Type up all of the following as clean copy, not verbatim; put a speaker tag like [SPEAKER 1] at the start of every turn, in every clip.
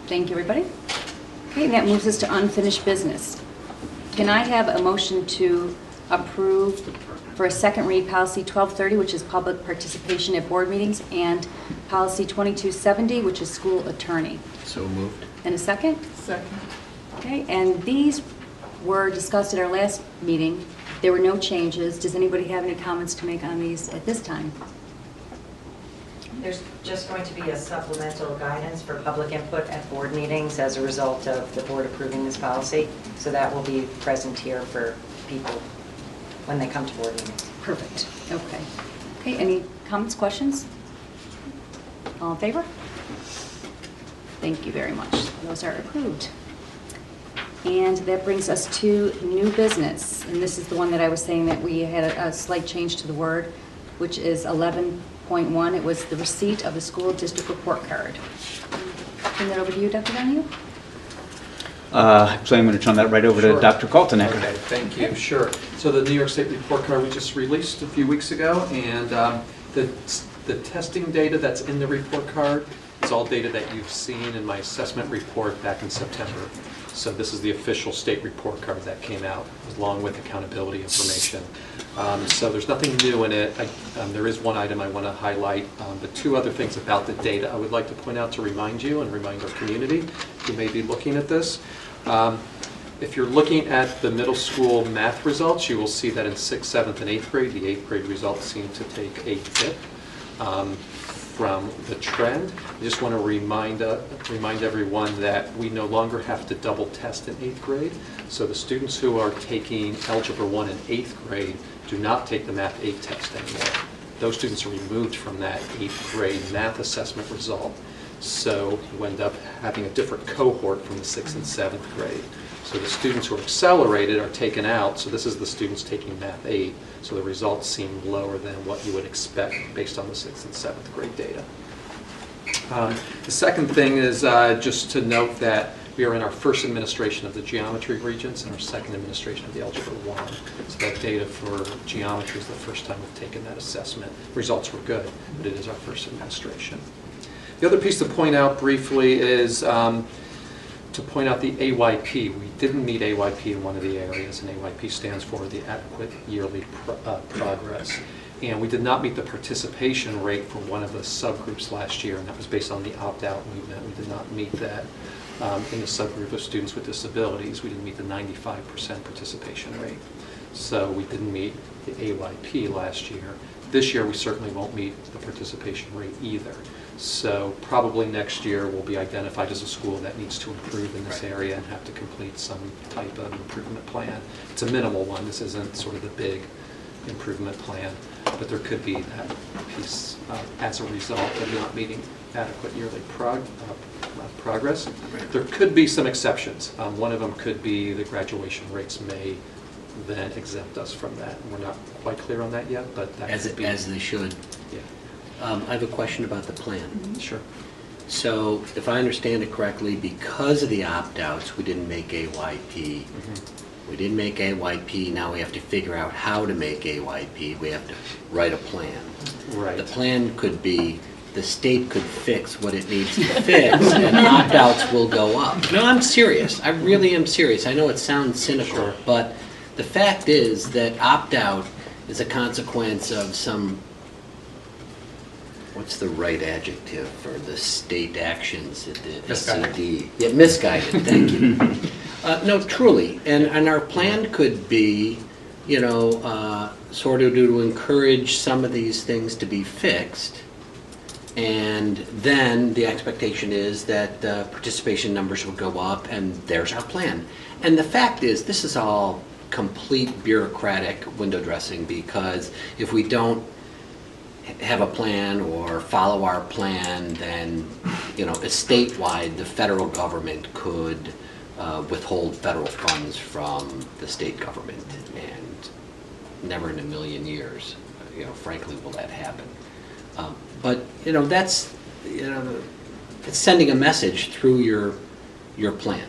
[SPEAKER 1] Thank you, everybody. Okay, and that moves us to unfinished business. Can I have a motion to approve for a second read policy 1230, which is public participation at board meetings, and policy 2270, which is school attorney?
[SPEAKER 2] So moved.
[SPEAKER 1] And a second?
[SPEAKER 3] Second.
[SPEAKER 1] Okay, and these were discussed at our last meeting. There were no changes. Does anybody have any comments to make on these at this time?
[SPEAKER 4] There's just going to be a supplemental guidance for public input at board meetings as a result of the board approving this policy. So that will be present here for people when they come to board meetings.
[SPEAKER 1] Perfect. Okay. Okay, any comments, questions? All in favor? Thank you very much. Those are approved. And that brings us to new business. And this is the one that I was saying that we had a slight change to the word, which is 11.1. It was the receipt of the school district report card. Turn that over to you, Dr. Donahue.
[SPEAKER 5] Actually, I'm going to turn that right over to Dr. Kaltenecker.
[SPEAKER 6] Okay, thank you. Sure. So the New York State report card we just released a few weeks ago, and the testing data that's in the report card is all data that you've seen in my assessment report back in September. So this is the official state report card that came out, along with accountability information. So there's nothing new in it. There is one item I want to highlight, but two other things about the data I would like to point out to remind you and remind our community who may be looking at this. If you're looking at the middle school math results, you will see that in 6th, 7th, and 8th grade, the 8th grade results seem to take a dip from the trend. I just want to remind everyone that we no longer have to double test in 8th grade. So the students who are taking Algebra 1 in 8th grade do not take the Math 8 test anymore. Those students are removed from that 8th grade math assessment result. So you end up having a different cohort from the 6th and 7th grade. So the students who are accelerated are taken out. So this is the students taking Math 8. So the results seem lower than what you would expect based on the 6th and 7th grade data. The second thing is just to note that we are in our first administration of the geometry regents and our second administration of the Algebra 1. So that data for geometry is the first time we've taken that assessment. Results were good, but it is our first administration. The other piece to point out briefly is to point out the AYP. We didn't meet AYP in one of the areas, and AYP stands for the Adequate Yearly Progress. And we did not meet the participation rate for one of the subgroups last year, and that was based on the opt-out movement. We did not meet that in the subgroup of students with disabilities. We didn't meet the 95% participation rate. So we didn't meet the AYP last year. This year we certainly won't meet the participation rate either. So probably next year we'll be identified as a school that needs to improve in this area and have to complete some type of improvement plan. It's a minimal one. This isn't sort of the big improvement plan, but there could be that piece as a result of not meeting adequate yearly progress. There could be some exceptions. One of them could be the graduation rates may then exempt us from that. We're not quite clear on that yet, but that could be.
[SPEAKER 2] As they should.
[SPEAKER 6] Yeah.
[SPEAKER 2] I have a question about the plan.
[SPEAKER 1] Mm-hmm.
[SPEAKER 6] Sure.
[SPEAKER 2] So if I understand it correctly, because of the opt-outs, we didn't make AYP.
[SPEAKER 6] Mm-hmm.
[SPEAKER 2] We didn't make AYP. Now we have to figure out how to make AYP. We have to write a plan.
[SPEAKER 6] Right.
[SPEAKER 2] The plan could be the state could fix what it needs to fix, and opt-outs will go up. No, I'm serious. I really am serious. I know it sounds cynical,
[SPEAKER 6] Sure.
[SPEAKER 2] but the fact is that opt-out is a consequence of some, what's the right adjective for the state actions at the SED? Yeah, misguided, thank you. No, truly, and our plan could be, you know, sort of to encourage some of these things to be fixed, and then the expectation is that participation numbers will go up, and there's our plan. And the fact is, this is all complete bureaucratic window dressing, because if we don't have a plan or follow our plan, then, you know, statewide, the federal government could withhold federal funds from the state government, and never in a million years, you know, frankly, will that happen. But, you know, that's, you know, it's sending a message through your plan.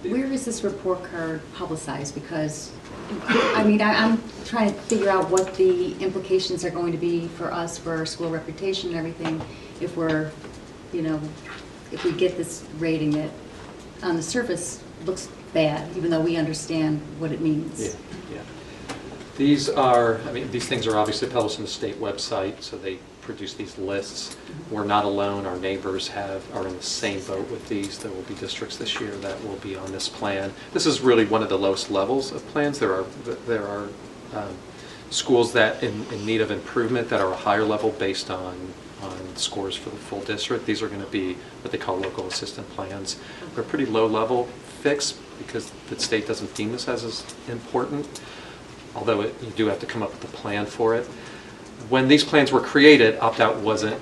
[SPEAKER 1] Where is this report card publicized? Because, I mean, I'm trying to figure out what the implications are going to be for us, for our school reputation and everything, if we're, you know, if we get this rating that on the surface looks bad, even though we understand what it means.
[SPEAKER 6] Yeah. These are, I mean, these things are obviously published on the state website, so they produce these lists. We're not alone. Our neighbors are in the same boat with these. There will be districts this year that will be on this plan. This is really one of the lowest levels of plans. There are schools that in need of improvement that are a higher level based on scores for the full district. These are going to be what they call local assistant plans. They're pretty low level fix because the state doesn't deem this as important, although you do have to come up with a plan for it. When these plans were created, opt-out wasn't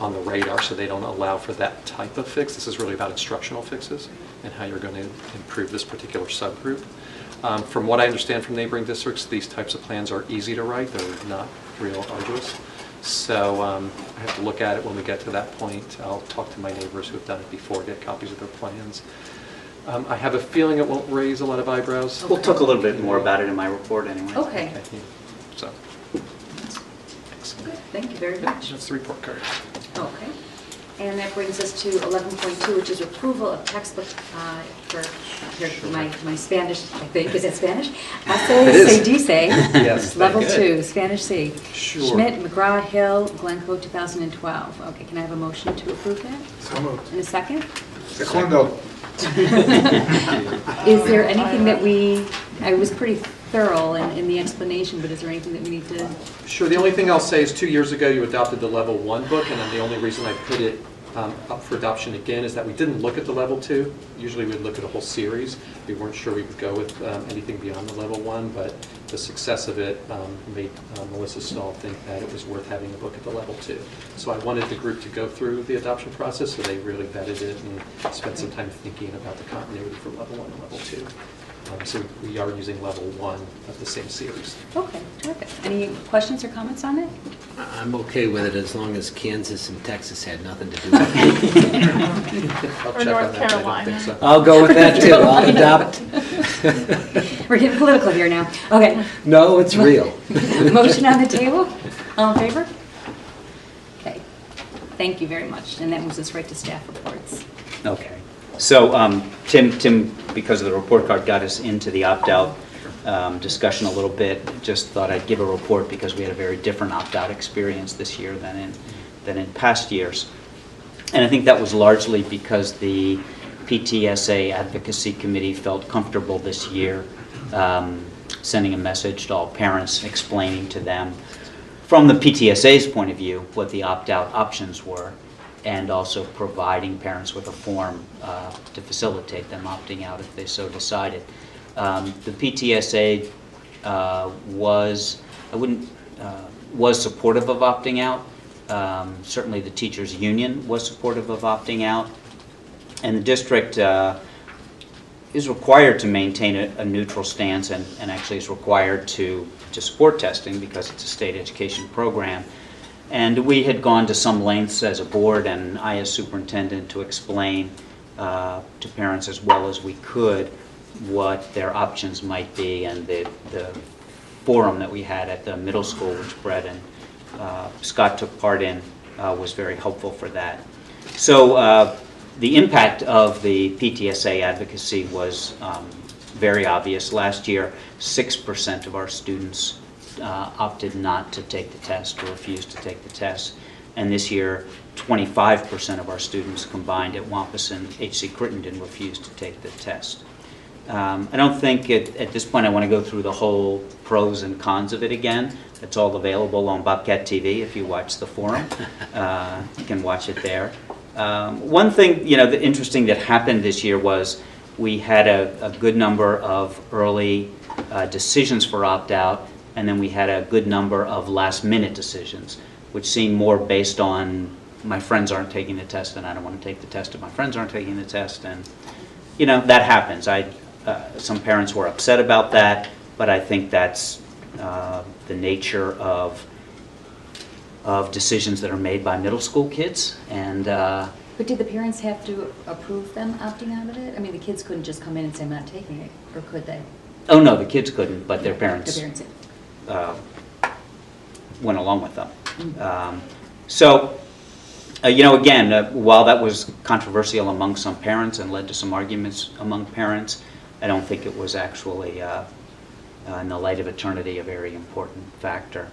[SPEAKER 6] on the radar, so they don't allow for that type of fix. This is really about instructional fixes and how you're going to improve this particular subgroup. From what I understand from neighboring districts, these types of plans are easy to write. They're not real arduous. So I have to look at it when we get to that point. I'll talk to my neighbors who have done it before, get copies of their plans. I have a feeling it won't raise a lot of eyebrows.
[SPEAKER 5] We'll talk a little bit more about it in my report anyway.
[SPEAKER 1] Okay.
[SPEAKER 6] So,
[SPEAKER 1] Good. Thank you very much.
[SPEAKER 6] that's the report card.
[SPEAKER 1] Okay. And that brings us to 11.2, which is approval of textbook for my Spanish, I think. Is that Spanish? Essay, dice.
[SPEAKER 6] Yes.
[SPEAKER 1] Level
[SPEAKER 6] Good.
[SPEAKER 1] 2, Spanish C.
[SPEAKER 6] Sure.
[SPEAKER 1] Schmidt, McGraw, Hill, Glencoe, 2012. Okay, can I have a motion to approve that?
[SPEAKER 3] So moved.
[SPEAKER 1] In a second?
[SPEAKER 3] Segundo.
[SPEAKER 1] Is there anything that I was pretty thorough in the explanation, but is there anything that we need to?
[SPEAKER 6] Sure. The only thing I'll say is 2 years ago you adopted the level 1 book, and then the only reason I put it up for adoption again is that we didn't look at the level 2. Usually we'd look at a whole series. We weren't sure we would go with anything beyond the level 1, but the success of it made Melissa Stahl think that it was worth having a book at the level 2. So I wanted the group to go through the adoption process, so they really vetted it and spent some time thinking about the continuity from level 1 and level 2. So we are using level 1 of the same series.
[SPEAKER 1] Okay, terrific. Any questions or comments on it?
[SPEAKER 2] I'm okay with it as long as Kansas and Texas had nothing to do with it.
[SPEAKER 6] I'll
[SPEAKER 7] Or
[SPEAKER 6] check
[SPEAKER 7] North
[SPEAKER 6] on that. I don't
[SPEAKER 7] Carolina.
[SPEAKER 6] think so.
[SPEAKER 2] I'll go with that too. I'll adopt.
[SPEAKER 1] We're getting political here now. Okay.
[SPEAKER 2] No, it's real.
[SPEAKER 1] Motion on the table? All in favor? Okay. Thank you very much. And that moves us right to staff reports.
[SPEAKER 5] Okay. So Tim, because of the report card, got us into the opt-out discussion a little bit. Just thought I'd give a report because we had a very different opt-out experience this year than in past years. And I think that was largely because the PTSA Advocacy Committee felt comfortable this year sending a message to all parents, explaining to them from the PTSA's point of view what the opt-out options were, and also providing parents with a form to facilitate them opting out if they so decided. The PTSA was supportive of opting out. Certainly the teachers' union was supportive of opting out. And the district is required to maintain a neutral stance and actually is required to support testing because it's a state education program. And we had gone to some lengths as a board and I as superintendent to explain to parents as well as we could what their options might be, and the forum that we had at the middle school, which Brett and Scott took part in, was very helpful for that. So the impact of the PTSA advocacy was very obvious. Last year, 6% of our students opted not to take the test or refused to take the test. And this year, 25% of our students combined at Wampus and H.C. Crittenden refused to take the test. I don't think at this point I want to go through the whole pros and cons of it again. It's all available on Bobcat TV if you watch the forum. You can watch it there. One thing, interesting that happened this year was we had a good number of early decisions for opt-out, and then we had a good number of last-minute decisions, which seemed more based on my friends aren't taking the test and I don't want to take the test if my friends aren't taking the test. And, that happens. Some parents were upset about that, but I think that's the nature of decisions that are made by middle school kids. And
[SPEAKER 1] But did the parents have to approve them opting out of it? I mean, the kids couldn't just come in and say, I'm not taking it, or could they?
[SPEAKER 5] oh no, the kids couldn't, but their parents
[SPEAKER 1] The parents did.
[SPEAKER 5] went along with them. So Again, while that was controversial among some parents and led to some arguments among parents, I don't think it was actually, in the light of eternity, a very important factor.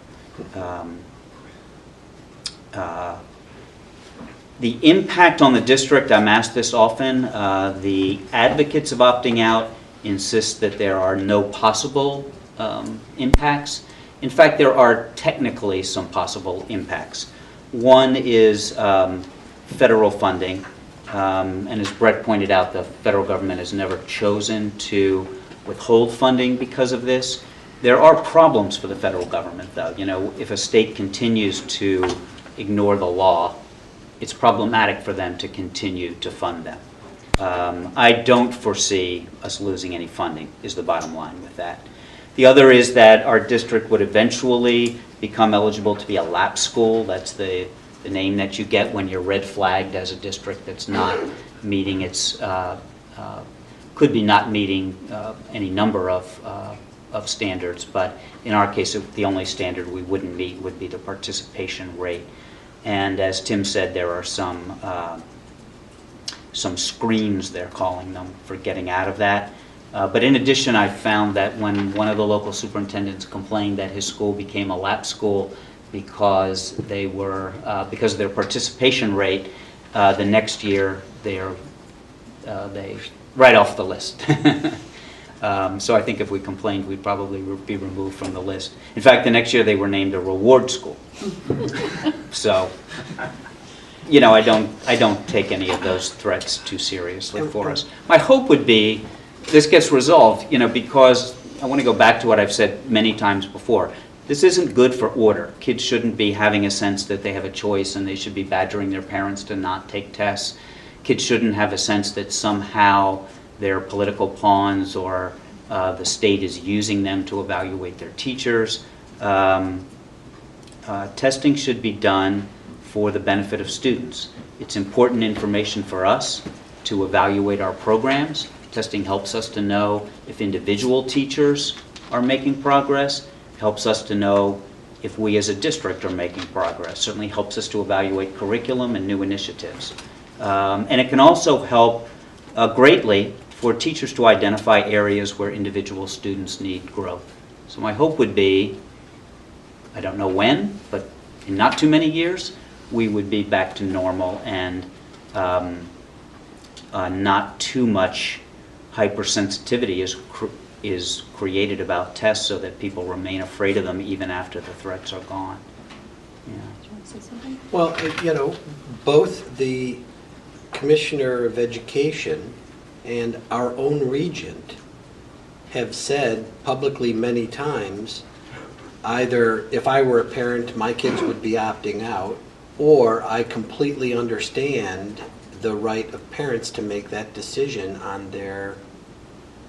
[SPEAKER 5] The impact on the district, I'm asked this often. The advocates of opting out insist that there are no possible impacts. In fact, there are technically some possible impacts. One is federal funding, and as Brett pointed out, the federal government has never chosen to withhold funding because of this. There are problems for the federal government, though. If a state continues to ignore the law, it's problematic for them to continue to fund them. I don't foresee us losing any funding, is the bottom line with that. The other is that our district would eventually become eligible to be a LAP school. That's the name that you get when you're red flagged as a district that's not meeting its, could be not meeting any number of standards, but in our case, the only standard we wouldn't meet would be the participation rate. And as Tim said, there are some screens, they're calling them, for getting out of that. But in addition, I found that when one of the local superintendents complained that his school became a LAP school because because of their participation rate, the next year they right off the list. So I think if we complained, we'd probably be removed from the list. In fact, the next year they were named a reward school. So, I don't take any of those threats too seriously for us. My hope would be this gets resolved, because I want to go back to what I've said many times before. This isn't good for order. Kids shouldn't be having a sense that they have a choice and they should be badgering their parents to not take tests. Kids shouldn't have a sense that somehow they're political pawns or the state is using them to evaluate their teachers. Testing should be done for the benefit of students. It's important information for us to evaluate our programs. Testing helps us to know if individual teachers are making progress, helps us to know if we as a district are making progress, certainly helps us to evaluate curriculum and new initiatives. And it can also help greatly for teachers to identify areas where individual students need growth. So my hope would be, I don't know when, but in not too many years, we would be back to normal and not too much hypersensitivity is created about tests so that people remain afraid of them even after the threats are gone. Yeah.
[SPEAKER 1] Do you want to say something?
[SPEAKER 2] Well, both the Commissioner of Education and our own regent have said publicly many times, either if I were a parent, my kids would be opting out, or I completely understand the right of parents to make that decision on their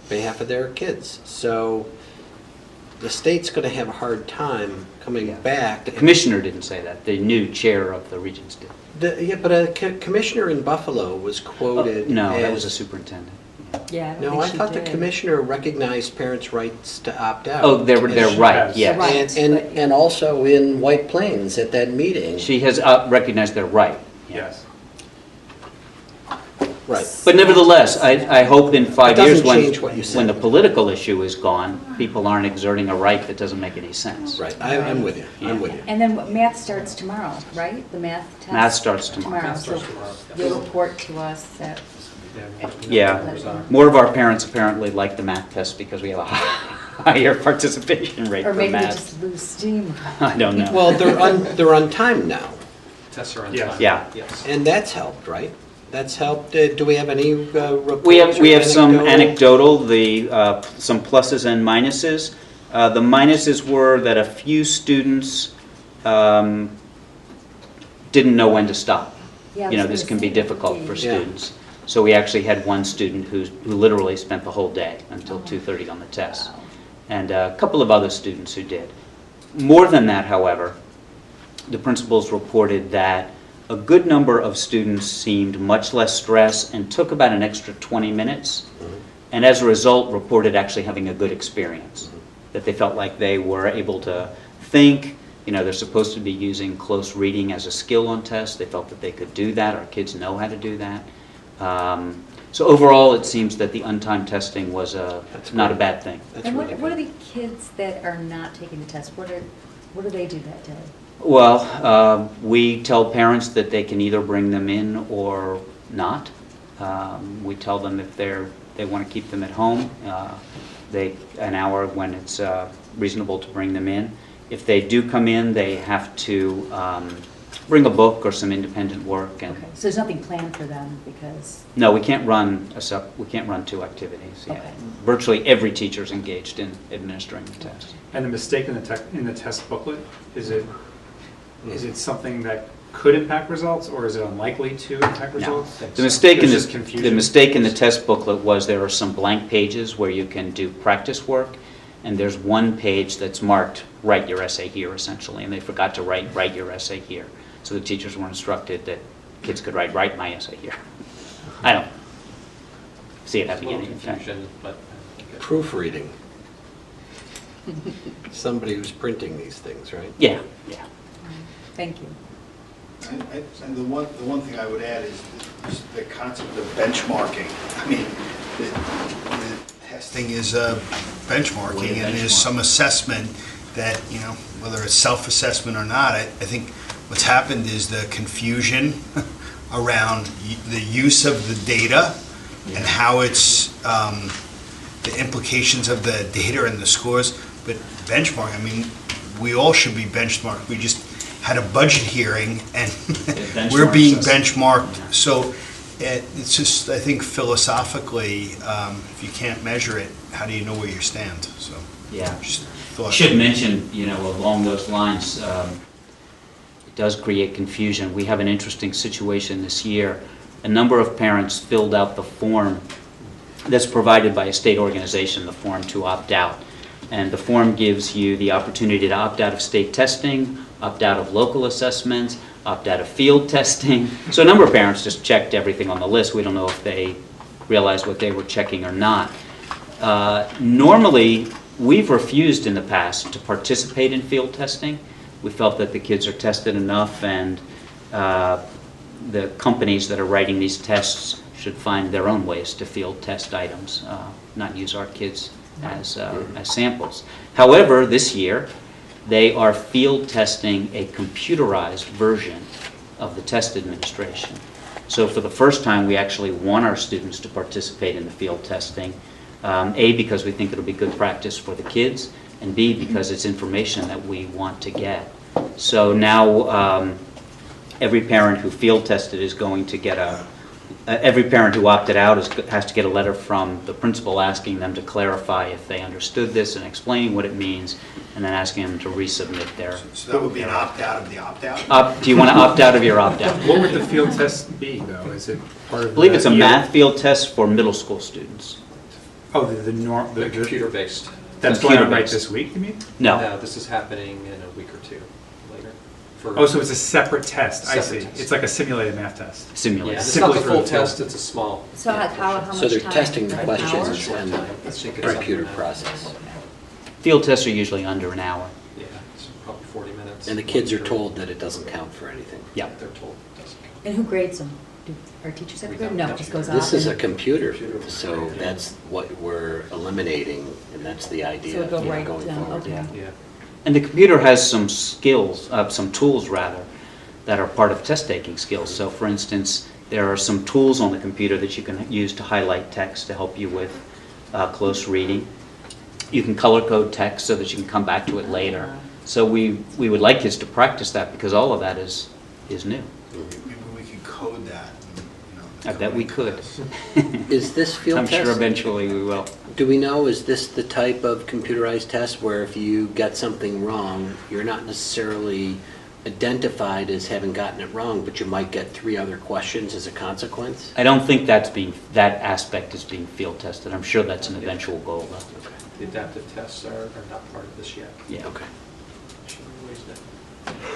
[SPEAKER 2] behalf of their kids. So the state's going to have a hard time coming back.
[SPEAKER 5] The commissioner didn't say that. The new chair of the regents did.
[SPEAKER 2] But a commissioner in Buffalo was quoted
[SPEAKER 5] No,
[SPEAKER 2] as,
[SPEAKER 5] that was a superintendent.
[SPEAKER 4] Yeah.
[SPEAKER 2] No, I thought the commissioner recognized parents' rights to opt out.
[SPEAKER 5] Oh, they're right, yes.
[SPEAKER 1] Right.
[SPEAKER 2] And also in White Plains at that meeting.
[SPEAKER 5] She has recognized their right.
[SPEAKER 6] Yes.
[SPEAKER 2] Right.
[SPEAKER 5] But nevertheless, I hope in 5
[SPEAKER 2] It
[SPEAKER 5] years
[SPEAKER 2] doesn't change what you said.
[SPEAKER 5] when the political issue is gone, people aren't exerting a right that doesn't make any sense.
[SPEAKER 2] Right, I'm with you, I'm with you.
[SPEAKER 1] And then math starts tomorrow, right? The math test?
[SPEAKER 5] Math starts tomorrow.
[SPEAKER 6] Math starts
[SPEAKER 1] So
[SPEAKER 6] tomorrow.
[SPEAKER 1] you'll report to us that,
[SPEAKER 5] Yeah, more of our parents apparently like the math test because we have a higher participation rate
[SPEAKER 1] or
[SPEAKER 5] for
[SPEAKER 1] maybe we
[SPEAKER 5] math.
[SPEAKER 1] just lose steam.
[SPEAKER 5] I don't know.
[SPEAKER 2] Well, they're on time now,
[SPEAKER 6] Tests are on
[SPEAKER 3] Yes.
[SPEAKER 6] time.
[SPEAKER 5] Yeah.
[SPEAKER 6] Yes.
[SPEAKER 2] and that's helped, right? That's helped. Do we have any reports?
[SPEAKER 5] We have
[SPEAKER 2] or
[SPEAKER 5] some anecdotal, some pluses and minuses. The minuses were that a few students didn't know when to stop.
[SPEAKER 1] Yeah, I was
[SPEAKER 5] This
[SPEAKER 1] gonna
[SPEAKER 5] can be
[SPEAKER 1] say,
[SPEAKER 5] difficult for
[SPEAKER 2] Yeah.
[SPEAKER 5] students. So we actually had one student who literally spent the whole day until 2:30 on the test,
[SPEAKER 1] Wow.
[SPEAKER 5] and a couple of other students who did. More than that, however, the principals reported that a good number of students seemed much less stressed and took about an extra 20 minutes, and as a result reported actually having a good experience, that they felt like they were able to think, They're supposed to be using close reading as a skill on tests. They felt that they could do that. Our kids know how to do that. So overall, it seems that the untimed testing was not a bad thing.
[SPEAKER 2] That's
[SPEAKER 1] And
[SPEAKER 2] really
[SPEAKER 1] what are
[SPEAKER 2] good.
[SPEAKER 1] the kids that are not taking the test? What do they do that day?
[SPEAKER 5] Well, we tell parents that they can either bring them in or not. We tell them if they want to keep them at home, an hour when it's reasonable to bring them in. If they do come in, they have to bring a book or some independent work. And
[SPEAKER 1] Okay, so there's nothing planned for them because...
[SPEAKER 5] no, we can't run two activities. Yeah.
[SPEAKER 1] Okay.
[SPEAKER 5] Virtually every teacher is engaged in administering the test.
[SPEAKER 3] And the mistake in the test booklet, is it something that could impact results, or is it unlikely to impact
[SPEAKER 5] No.
[SPEAKER 3] results?
[SPEAKER 5] The mistake in
[SPEAKER 3] There's just
[SPEAKER 5] the
[SPEAKER 3] confusion.
[SPEAKER 5] mistake in the test booklet was there are some blank pages where you can do practice work, and there's one page that's marked "Write your essay here," essentially, and they forgot to write your essay here. So the teachers were instructed that kids could write my essay here. I don't see it
[SPEAKER 6] A
[SPEAKER 5] having
[SPEAKER 6] little
[SPEAKER 5] any impact.
[SPEAKER 6] confusion, but
[SPEAKER 2] Proofreading. Somebody who's printing these things, right?
[SPEAKER 5] Yeah.
[SPEAKER 1] Thank you.
[SPEAKER 7] And the one thing I would add is the concept of benchmarking. I mean, the testing is benchmarking, and there's some assessment that, whether it's self-assessment or not, I think what's happened is the confusion around the use of the data and how it's, the implications of the data and the scores. But benchmarking, I mean, we all should be benchmarked. We just had a budget hearing, and we're being benchmarked. So it's just, I think philosophically, if you can't measure it, how do you know where you stand? So
[SPEAKER 5] Yeah.
[SPEAKER 7] just thought.
[SPEAKER 5] Should mention, along those lines, it does create confusion. We have an interesting situation this year. A number of parents filled out the form that's provided by a state organization, the form to opt out. And the form gives you the opportunity to opt out of state testing, opt out of local assessments, opt out of field testing. So a number of parents just checked everything on the list. We don't know if they realized what they were checking or not. Normally, we've refused in the past to participate in field testing. We felt that the kids are tested enough, and the companies that are writing these tests should find their own ways to field test items, not use our kids as samples. However, this year, they are field testing a computerized version of the test administration. So for the first time, we actually want our students to participate in the field testing, A, because we think it'll be good practice for the kids, and B, because it's information that we want to get. So now every parent who field tested is going to get every parent who opted out has to get a letter from the principal asking them to clarify if they understood this and explaining what it means, and then asking them to resubmit their...
[SPEAKER 7] So that would be an opt-out of the opt-out?
[SPEAKER 5] Do you want to opt out of your opt-out?
[SPEAKER 3] What would the field test be, though? Is it part of
[SPEAKER 5] I believe it's a
[SPEAKER 3] the-
[SPEAKER 5] math field test for middle school students.
[SPEAKER 3] Oh, the
[SPEAKER 6] computer-based.
[SPEAKER 3] That's going on right
[SPEAKER 5] computer-based.
[SPEAKER 3] this week, you mean?
[SPEAKER 5] No.
[SPEAKER 6] This is happening in a week or two later.
[SPEAKER 3] Oh, so it's a separate test. I
[SPEAKER 6] Separate
[SPEAKER 3] see.
[SPEAKER 6] test.
[SPEAKER 3] It's like a simulated math test.
[SPEAKER 5] Simulated.
[SPEAKER 6] Yeah, it's
[SPEAKER 3] Simply
[SPEAKER 6] not the
[SPEAKER 3] for
[SPEAKER 6] full
[SPEAKER 3] the field.
[SPEAKER 6] test, it's a small.
[SPEAKER 1] So how much time?
[SPEAKER 2] So they're testing the
[SPEAKER 1] Like an
[SPEAKER 2] questions
[SPEAKER 1] hour?
[SPEAKER 2] and the
[SPEAKER 6] I think it's
[SPEAKER 2] computer
[SPEAKER 6] up to an hour.
[SPEAKER 2] process.
[SPEAKER 5] Field tests are usually under an hour.
[SPEAKER 6] Yeah, it's probably 40 minutes.
[SPEAKER 2] And the kids are told that it doesn't count for anything.
[SPEAKER 5] Yeah.
[SPEAKER 6] They're told it doesn't.
[SPEAKER 1] And who grades them? Do our teachers have to
[SPEAKER 6] We
[SPEAKER 1] grade?
[SPEAKER 6] don't.
[SPEAKER 1] No, it just goes off.
[SPEAKER 2] This is a
[SPEAKER 1] and-
[SPEAKER 2] computer, so that's what we're eliminating, and that's the
[SPEAKER 1] So
[SPEAKER 2] idea
[SPEAKER 1] it'll go right
[SPEAKER 2] going
[SPEAKER 1] down,
[SPEAKER 2] forward.
[SPEAKER 1] okay.
[SPEAKER 2] yeah.
[SPEAKER 6] Yeah.
[SPEAKER 5] And the computer has some skills, some tools rather, that are part of test-taking skills. So for instance, there are some tools on the computer that you can use to highlight text to help you with close reading. You can color code text so that you can come back to it later. So we would like kids to practice that because all of that is new.
[SPEAKER 7] Maybe we could code that.
[SPEAKER 5] I bet we could.
[SPEAKER 2] Is this field
[SPEAKER 5] I'm
[SPEAKER 2] test?
[SPEAKER 5] sure eventually we will.
[SPEAKER 2] Do we know, is this the type of computerized test where if you get something wrong, you're not necessarily identified as having gotten it wrong, but you might get 3 other questions as a consequence?
[SPEAKER 5] I don't think that aspect is being field tested. I'm sure that's an eventual goal though.
[SPEAKER 6] The adaptive tests are not part of this yet.
[SPEAKER 5] Yeah.
[SPEAKER 2] Okay.
[SPEAKER 6] Should we raise that?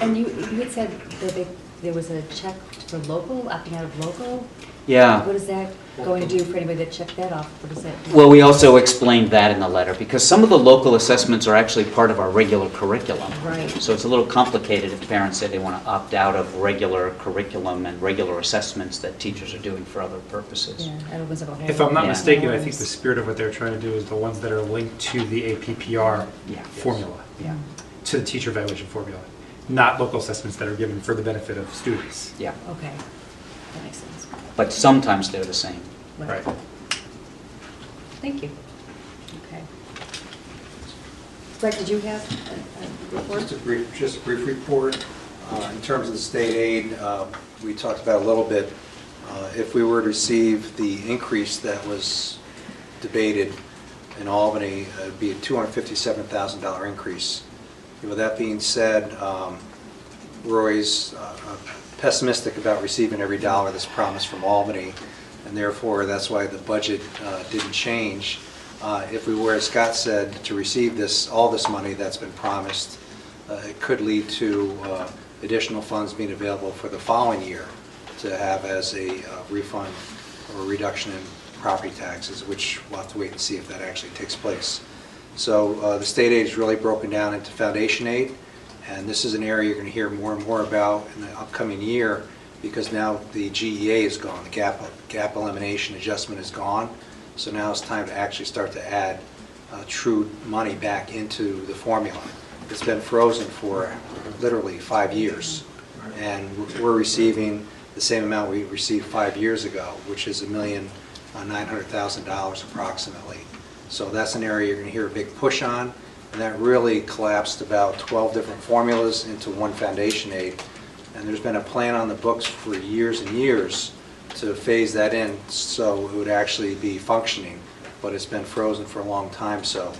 [SPEAKER 1] And you had said that there was a check for local, opting out of local?
[SPEAKER 5] Yeah.
[SPEAKER 1] What is that going to do for anybody that checked that off? What does that do?
[SPEAKER 5] Well, we also explained that in the letter, because some of the local assessments are actually part of our regular curriculum.
[SPEAKER 1] Right.
[SPEAKER 5] So it's a little complicated if parents say they want to opt out of regular curriculum and regular assessments that teachers are doing for other purposes.
[SPEAKER 1] Yeah, and it was about
[SPEAKER 3] If I'm not
[SPEAKER 5] Yeah.
[SPEAKER 3] mistaken, I think the spirit of what they're trying to do is the ones that are linked to the APPR
[SPEAKER 5] Yeah.
[SPEAKER 3] formula,
[SPEAKER 5] Yeah,
[SPEAKER 3] to the teacher evaluation formula, not local assessments that are given for the benefit of students.
[SPEAKER 5] yeah.
[SPEAKER 1] Okay, that makes sense.
[SPEAKER 5] But sometimes they're the same.
[SPEAKER 3] Right.
[SPEAKER 1] Thank you. Okay. Greg, did you have a report?
[SPEAKER 8] Just a brief report. In terms of the state aid, we talked about a little bit. If we were to receive the increase that was debated in Albany, it'd be a $257,000 increase. With that being said, Roy's pessimistic about receiving every dollar that's promised from Albany, and therefore that's why the budget didn't change. If we were, as Scott said, to receive all this money that's been promised, it could lead to additional funds being available for the following year to have as a refund or reduction in property taxes, which we'll have to wait and see if that actually takes place. So the state aid is really broken down into foundation aid, and this is an area you're going to hear more and more about in the upcoming year, because now the GEA is gone, the gap elimination adjustment is gone. So now it's time to actually start to add true money back into the formula. It's been frozen for literally 5 years, and we're receiving the same amount we received 5 years ago, which is $1,900,000 approximately. So that's an area you're going to hear a big push on, and that really collapsed about 12 different formulas into one foundation aid. And there's been a plan on the books for years and years to phase that in so it would actually be functioning, but it's been frozen for a long time, so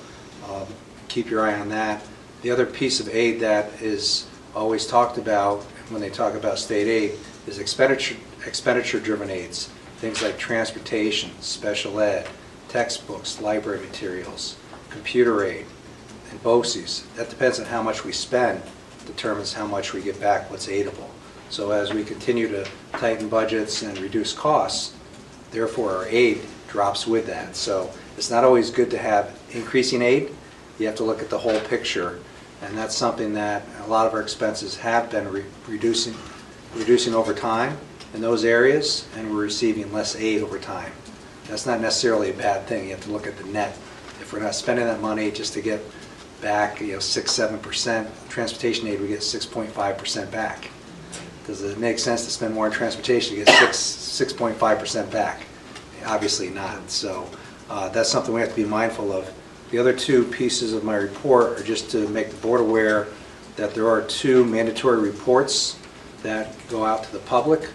[SPEAKER 8] keep your eye on that. The other piece of aid that is always talked about when they talk about state aid is expenditure-driven aids, things like transportation, special ed, textbooks, library materials, computer aid, and BOCES. That depends on how much we spend, determines how much we get back, what's aidable. So as we continue to tighten budgets and reduce costs, therefore our aid drops with that. So it's not always good to have increasing aid. You have to look at the whole picture, and that's something that a lot of our expenses have been reducing over time in those areas, and we're receiving less aid over time. That's not necessarily a bad thing. You have to look at the net. If we're not spending that money just to get back 6-7%, transportation aid we get 6.5% back. Does it make sense to spend more on transportation to get 6.5% back? Obviously not. So that's something we have to be mindful of. The other two pieces of my report are just to make the board aware that there are 2 mandatory reports that go out to the public.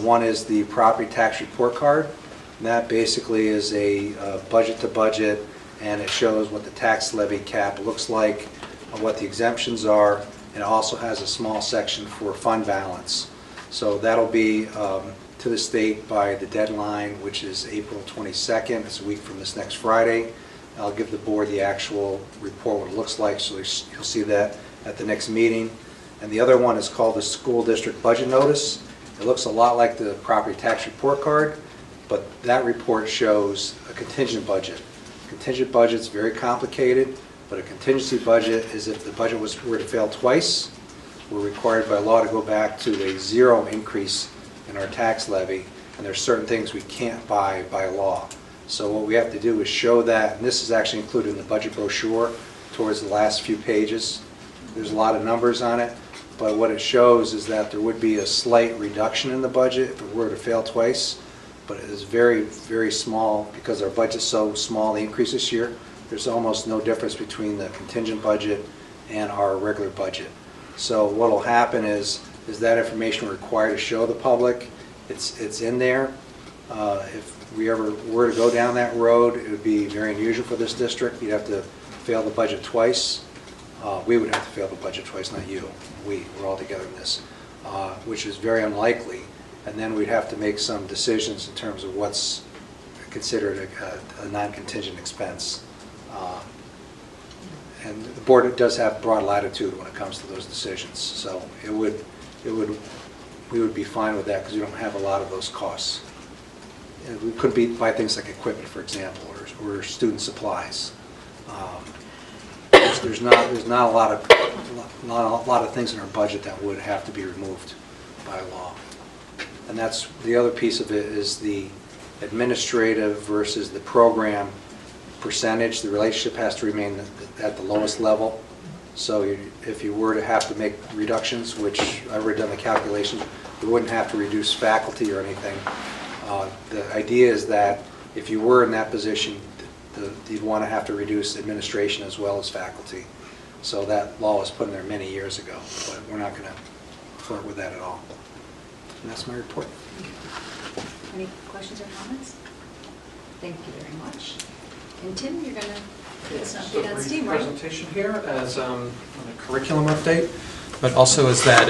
[SPEAKER 8] One is the property tax report card. And that basically is a budget to budget, and it shows what the tax levy cap looks like, what the exemptions are, and it also has a small section for fund balance. So that'll be to the state by the deadline, which is April 22nd. It's a week from this next Friday. I'll give the board the actual report, what it looks like, so you'll see that at the next meeting. And the other one is called the school district budget notice. It looks a lot like the property tax report card, but that report shows a contingent budget. Contingent budget's very complicated, but a contingency budget is if the budget were to fail twice, we're required by law to go back to a 0 increase in our tax levy, and there's certain things we can't buy by law. So what we have to do is show that, and this is actually included in the budget brochure towards the last few pages. There's a lot of numbers on it, but what it shows is that there would be a slight reduction in the budget if it were to fail twice, but it is very, very small because our budget's so small, the increase this year. There's almost no difference between the contingent budget and our regular budget. So what will happen is that information we're required to show the public. It's in there. If we ever were to go down that road, it would be very unusual for this district. You'd have to fail the budget twice. We would have to fail the budget twice, not you. We're all together in this, which is very unlikely. And then we'd have to make some decisions in terms of what's considered a non-contingent expense. And the board does have broad latitude when it comes to those decisions. So we would be fine with that because we don't have a lot of those costs. We couldn't buy things like equipment, for example, or student supplies. There's not a lot of things in our budget that would have to be removed by law. And that's the other piece of it is the administrative versus the program percentage. The relationship has to remain at the lowest level. So if you were to have to make reductions, which I've already done the calculations, you wouldn't have to reduce faculty or anything. The idea is that if you were in that position, you'd want to have to reduce administration as well as faculty. So that law was put in there many years ago, but we're not going to flirt with that at all. And that's my report.
[SPEAKER 1] Any questions or comments? Thank you very much. And Tim, you're going to give us an update on STEAM, right?
[SPEAKER 6] Presentation here as on a curriculum update, but also is that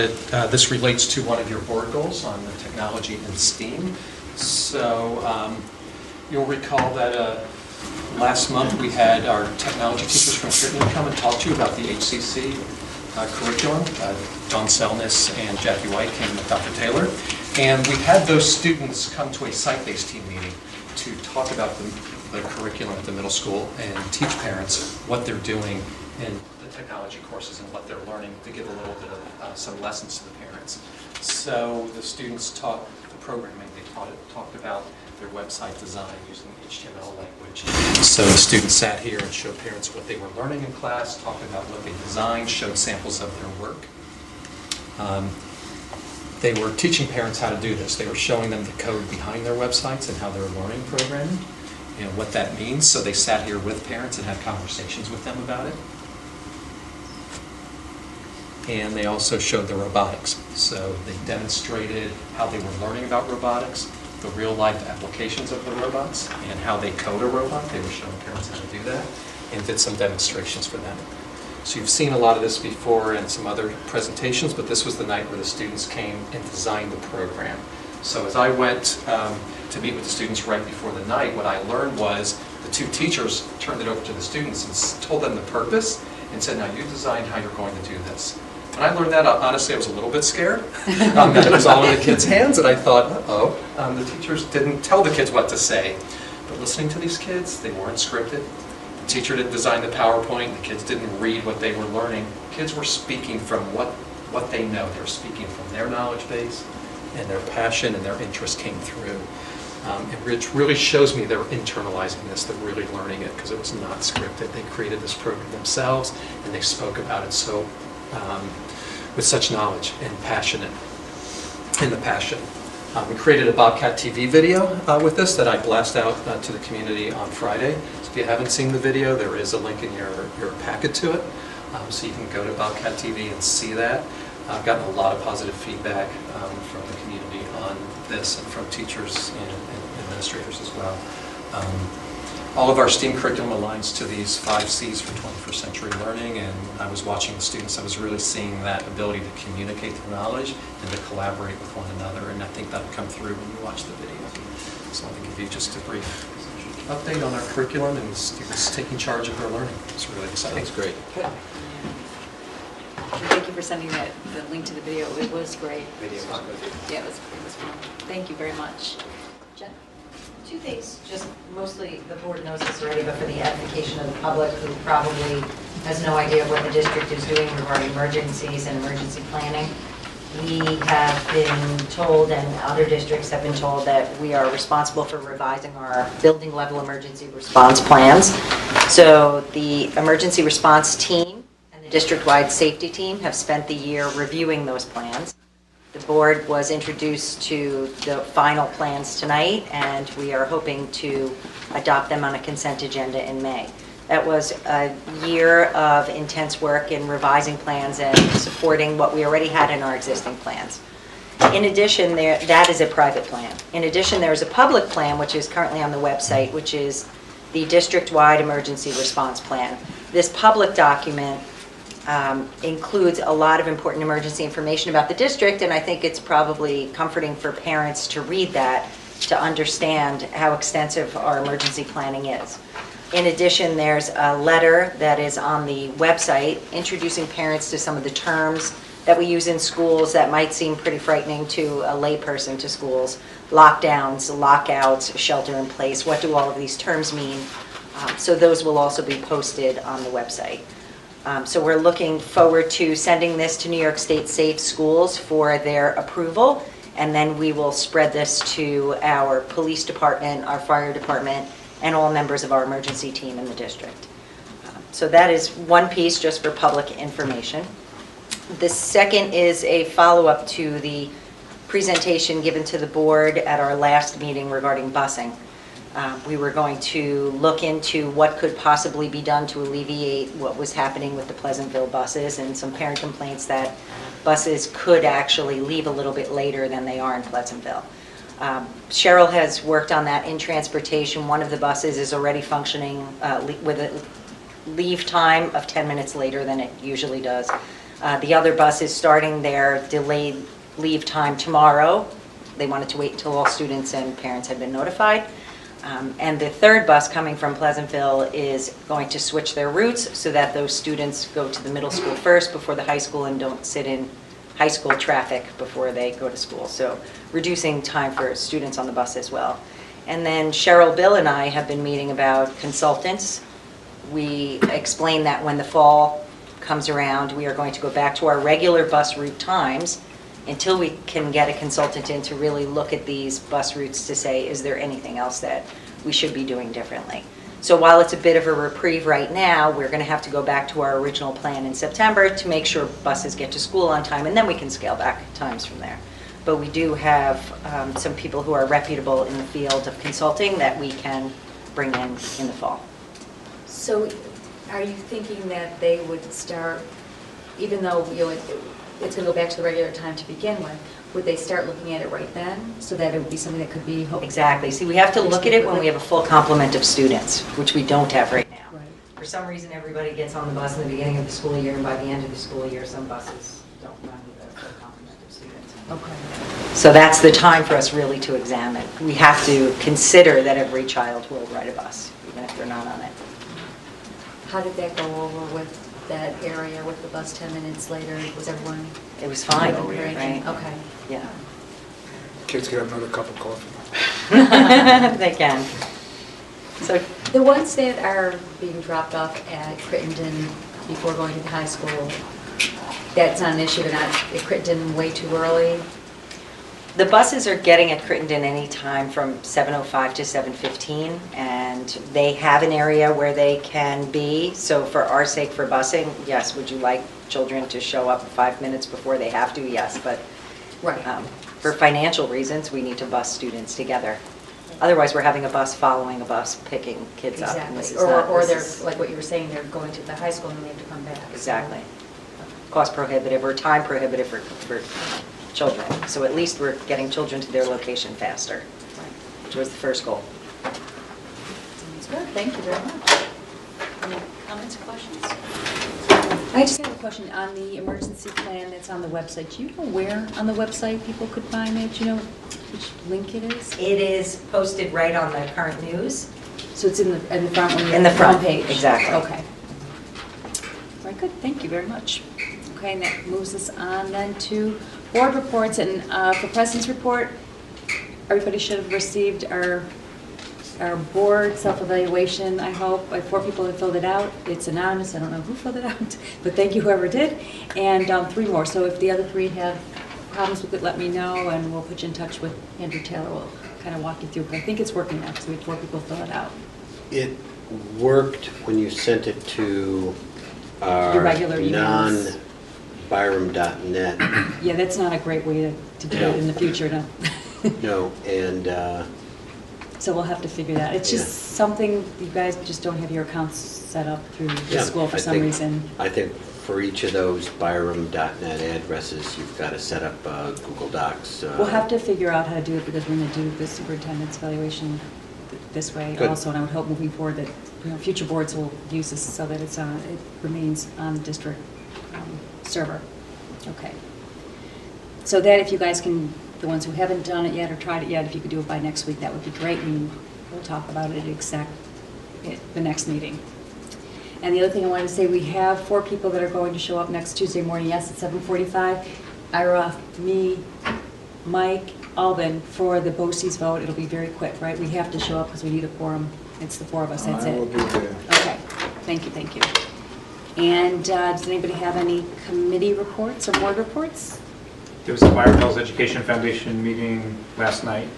[SPEAKER 6] this relates to one of your board goals on the technology and STEAM. So you'll recall that last month we had our technology teachers from Crittenham come and talk to you about the HCC curriculum. Don Selness and Jackie White came with Dr. Taylor. And we had those students come to a site-based team meeting to talk about the curriculum at the middle school and teach parents what they're doing in the technology courses and what they're learning to give a little bit of some lessons to the parents. So the students taught the programming, they talked about their website design using HTML language. So the students sat here and showed parents what they were learning in class, talked about what they designed, showed samples of their work. They were teaching parents how to do this. They were showing them the code behind their websites and how they're learning programming and what that means. So they sat here with parents and had conversations with them about it. And they also showed the robotics. So they demonstrated how they were learning about robotics, the real-life applications of the robots, and how they code a robot. They were showing parents how to do that, and did some demonstrations for them. So you've seen a lot of this before in some other presentations, but this was the night where the students came and designed the program. So as I went to meet with the students right before the night, what I learned was the two teachers turned it over to the students and told them the purpose and said, now you design how you're going to do this. When I learned that, honestly, I was a little bit scared that it was all in the kids' hands, and I thought, uh-oh, the teachers didn't tell the kids what to say. But listening to these kids, they weren't scripted. The teacher didn't design the PowerPoint. The kids didn't read what they were learning. Kids were speaking from what they know. They were speaking from their knowledge base, and their passion and their interest came through. It really shows me they're internalizing this, they're really learning it, because it was not scripted. They created this program themselves, and they spoke about it so with such knowledge and passion. We created a Bobcat TV video with this that I blast out to the community on Friday. So if you haven't seen the video, there is a link in your packet to it. So you can go to Bobcat TV and see that. I've gotten a lot of positive feedback from the community on this and from teachers and administrators as well. All of our STEAM curriculum aligns to these 5 C's for 21st century learning, and when I was watching the students, I was really seeing that ability to communicate their knowledge and to collaborate with one another, and I think that'll come through when you watch the video. So I want to give you just a brief update on our curriculum and students taking charge of their learning. It's really exciting.
[SPEAKER 2] That's great.
[SPEAKER 1] Good. Thank you for sending the link to the video. It was great.
[SPEAKER 2] Video was good.
[SPEAKER 1] Yeah, it was fun. Thank you very much. Jen?
[SPEAKER 4] 2 things, just mostly the board knows this already, but for the edification of the public who probably has no idea what the district is doing regarding emergencies and emergency planning. We have been told, and other districts have been told, that we are responsible for revising our building level emergency response plans. So the emergency response team and the district-wide safety team have spent the year reviewing those plans. The board was introduced to the final plans tonight, and we are hoping to adopt them on a consent agenda in May. That was a year of intense work in revising plans and supporting what we already had in our existing plans. In addition, that is a private plan. In addition, there is a public plan, which is currently on the website, which is the district-wide emergency response plan. This public document includes a lot of important emergency information about the district, and I think it's probably comforting for parents to read that to understand how extensive our emergency planning is. In addition, there's a letter that is on the website introducing parents to some of the terms that we use in schools that might seem pretty frightening to a layperson to schools. Lockdowns, lockouts, shelter in place, what do all of these terms mean? So those will also be posted on the website. So we're looking forward to sending this to New York State Safe Schools for their approval, and then we will spread this to our police department, our fire department, and all members of our emergency team in the district. So that is one piece just for public information. The second is a follow-up to the presentation given to the board at our last meeting regarding busing. We were going to look into what could possibly be done to alleviate what was happening with the Pleasantville buses, and some parent complaints that buses could actually leave a little bit later than they are in Pleasantville. Cheryl has worked on that in transportation. One of the buses is already functioning with a leave time of 10 minutes later than it usually does. The other bus is starting their delayed leave time tomorrow. They wanted to wait until all students and parents had been notified. And the third bus coming from Pleasantville is going to switch their routes so that those students go to the middle school first before the high school and don't sit in high school traffic before they go to school. So reducing time for students on the bus as well. And then Cheryl, Bill, and I have been meeting about consultants. We explained that when the fall comes around, we are going to go back to our regular bus route times until we can get a consultant in to really look at these bus routes to say, is there anything else that we should be doing differently? So while it's a bit of a reprieve right now, we're going to have to go back to our original plan in September to make sure buses get to school on time, and then we can scale back times from there. But we do have some people who are reputable in the field of consulting that we can bring in the fall.
[SPEAKER 1] So are you thinking that they would start, even though it's going to go back to the regular time to begin with, would they start looking at it right then so that it would be something that could be hopefully?
[SPEAKER 4] Exactly. See, we have to look at it when we have a full complement of students, which we don't have right now.
[SPEAKER 1] Right.
[SPEAKER 4] For some reason, everybody gets on the bus in the beginning of the school year, and by the end of the school year, some buses don't run with a full complement of students.
[SPEAKER 1] Okay.
[SPEAKER 4] So that's the time for us really to examine. We have to consider that every child will ride a bus, even if they're not on it.
[SPEAKER 1] How did that go over with that area with the bus 10 minutes later? Was everyone?
[SPEAKER 4] It was fine,
[SPEAKER 1] Encouraging?
[SPEAKER 4] right?
[SPEAKER 1] Okay.
[SPEAKER 4] Yeah.
[SPEAKER 8] Kids get another cup of coffee.
[SPEAKER 4] They can. So
[SPEAKER 1] The ones that are being dropped off at Crittenden before going to the high school, that's not an issue. They're not at Crittenden way too early?
[SPEAKER 4] the buses are getting at Crittenden any time from 7:05 to 7:15, and they have an area where they can be. So for our sake, for busing, yes, would you like children to show up 5 minutes before they have to? Yes, but
[SPEAKER 1] Right.
[SPEAKER 4] for financial reasons, we need to bus students together. Otherwise, we're having a bus following a bus picking kids up. and this
[SPEAKER 1] Exactly.
[SPEAKER 4] is not-
[SPEAKER 1] Or
[SPEAKER 4] this
[SPEAKER 1] they're,
[SPEAKER 4] is-
[SPEAKER 1] like what you were saying, they're going to the high school and they have to come back.
[SPEAKER 4] Exactly. Cost prohibitive or time prohibitive for children. So at least we're getting children to their location faster,
[SPEAKER 1] Right.
[SPEAKER 4] which was the first goal.
[SPEAKER 1] Sounds good. Thank you very much. Any comments or questions? I just have a question on the emergency plan that's on the website. Do you know where on the website people could find it? Do you know which link it is?
[SPEAKER 4] It is posted right on the current news.
[SPEAKER 1] So it's in the front when you're
[SPEAKER 4] In the front,
[SPEAKER 1] homepage?
[SPEAKER 4] exactly.
[SPEAKER 1] Okay. Very good, thank you very much. Okay, and that moves us on then to board reports, and for President's report, everybody should have received our board self-evaluation, I hope. 4 people have filled it out. It's anonymous, I don't know who filled it out, but thank you whoever did. And 3 more, so if the other 3 have problems with it, let me know, and we'll put you in touch with Andrew Taylor. We'll kind of walk you through, but I think it's working now, because we had 4 people fill it out.
[SPEAKER 2] It worked when you sent it to
[SPEAKER 1] Your
[SPEAKER 2] our
[SPEAKER 1] regular emails.
[SPEAKER 2] non-byram.net.
[SPEAKER 1] Yeah, that's not a great way to do it in the future, no.
[SPEAKER 2] No, and
[SPEAKER 1] So we'll have to figure that. It's
[SPEAKER 2] Yeah.
[SPEAKER 1] just something, you guys just don't have your accounts set up through the
[SPEAKER 2] yeah,
[SPEAKER 1] school for
[SPEAKER 2] I
[SPEAKER 1] some
[SPEAKER 2] think-
[SPEAKER 1] reason.
[SPEAKER 2] I think for each of those byram.net addresses, you've got to set up Google Docs.
[SPEAKER 1] We'll have to figure out how to do it, because we're going to do the superintendent's evaluation this way
[SPEAKER 2] Good.
[SPEAKER 1] also, and I would hope moving forward that, future boards will use this so that it remains on the district server. Okay. So that if you guys can, the ones who haven't done it yet or tried it yet, if you could do it by next week, that would be great, and we'll talk about it at the next meeting. And the other thing I wanted to say, we have 4 people that are going to show up next Tuesday morning, yes, at 7:45. Ira, me, Mike, Alvin, for the BOCES vote. It'll be very quick, right? We have to show up because we need a quorum. It's the 4 of us, that's
[SPEAKER 8] I will
[SPEAKER 1] it.
[SPEAKER 8] be there.
[SPEAKER 1] Okay, thank you, thank you. And does anybody have any committee reports or board reports?
[SPEAKER 3] There was a Byron Hills Education Foundation meeting last night.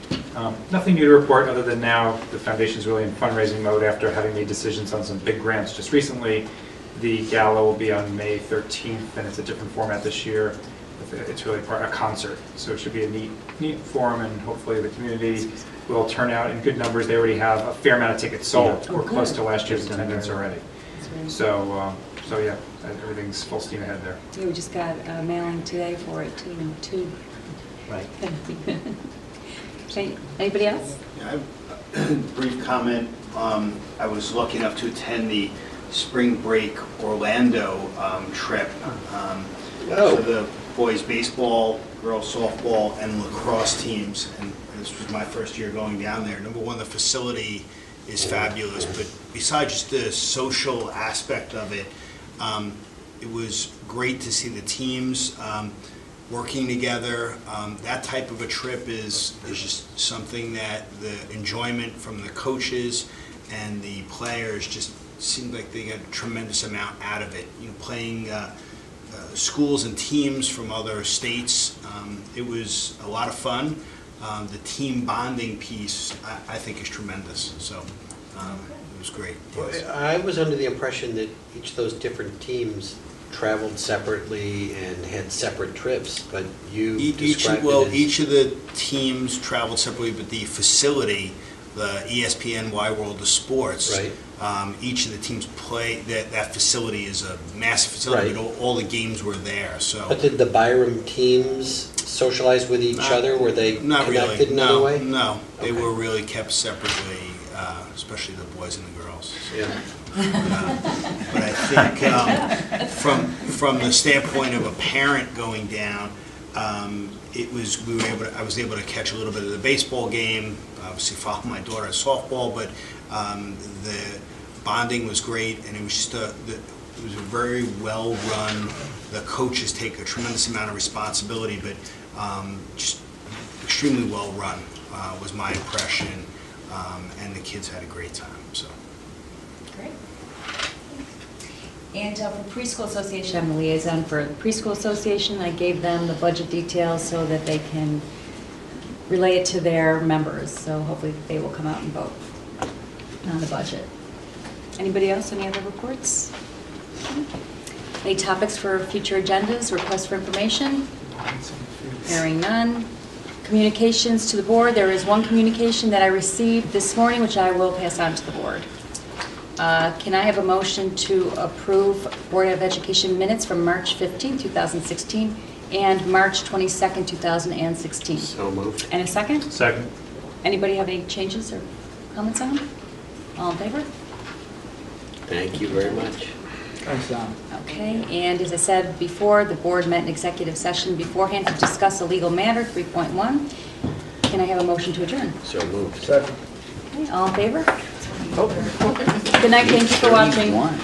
[SPEAKER 3] Nothing new to report other than now the foundation's really in fundraising mode after having made decisions on some big grants just recently. The gala will be on May 13th, and it's a different format this year. It's really a concert, so it should be a neat forum, and hopefully the community will turn out in good numbers. They already have a fair amount of tickets sold.
[SPEAKER 1] Yeah.
[SPEAKER 3] We're close to
[SPEAKER 1] Good.
[SPEAKER 3] last year's attendance already.
[SPEAKER 1] That's right.
[SPEAKER 3] So yeah, everything's full steam ahead there.
[SPEAKER 1] Yeah, we just got a mailing today for it too.
[SPEAKER 5] Right.
[SPEAKER 1] Okay, anybody else?
[SPEAKER 7] Yeah, I have a brief comment. I was lucky enough to attend the spring break Orlando trip for the boys baseball, girls softball, and lacrosse teams. And this was my first year going down there. Number one, the facility is fabulous, but besides just the social aspect of it, it was great to see the teams working together. That type of a trip is just something that the enjoyment from the coaches and the players just seemed like they got a tremendous amount out of it. You know, playing schools and teams from other states, it was a lot of fun. The team bonding piece, I think, is tremendous. So it was great. Yes.
[SPEAKER 9] I was under the impression that each of those different teams traveled separately and had separate trips, but you described it as...
[SPEAKER 7] Each of the teams traveled separately, but the facility, the ESPN Y World of Sports,
[SPEAKER 9] Right.
[SPEAKER 7] Each of the teams play, that facility is a massive facility,
[SPEAKER 9] Right.
[SPEAKER 7] but all the games were there, so.
[SPEAKER 9] But did the Byram teams socialize with each other? Were they
[SPEAKER 7] Not
[SPEAKER 9] connected
[SPEAKER 7] really.
[SPEAKER 9] in any way?
[SPEAKER 7] No, they
[SPEAKER 9] Okay.
[SPEAKER 7] were really kept separately, especially the boys and the girls.
[SPEAKER 9] Yeah.
[SPEAKER 7] But I think from the standpoint of a parent going down, it was I was able to catch a little bit of the baseball game. Obviously, follow my daughter at softball, but the bonding was great, and it was just it was a very well run. The coaches take a tremendous amount of responsibility, but just extremely well run was my impression, and the kids had a great time. So.
[SPEAKER 1] Great. And for Preschool Association, I'm the liaison for the Preschool Association. I gave them the budget details so that they can relay it to their members. So hopefully they will come out and vote on the budget. Anybody else? Any other reports? Any topics for future agendas, requests for information? Hearing none. Communications to the board. There is one communication that I received this morning, which I will pass on to the board. Can I have a motion to approve Board of Education minutes from March 15, 2016 and March 22nd, 2016?
[SPEAKER 9] So moved.
[SPEAKER 1] And a second?
[SPEAKER 3] Second.
[SPEAKER 1] Anybody have any changes or comments on them? All in favor?
[SPEAKER 9] Thank you very much.
[SPEAKER 1] Okay, and as I said before, the board met in executive session beforehand to discuss a legal matter, 3.1. Can I have a motion to adjourn?
[SPEAKER 9] So moved.
[SPEAKER 1] Okay, all in favor? Good night, thank you for watching.
[SPEAKER 5] 31.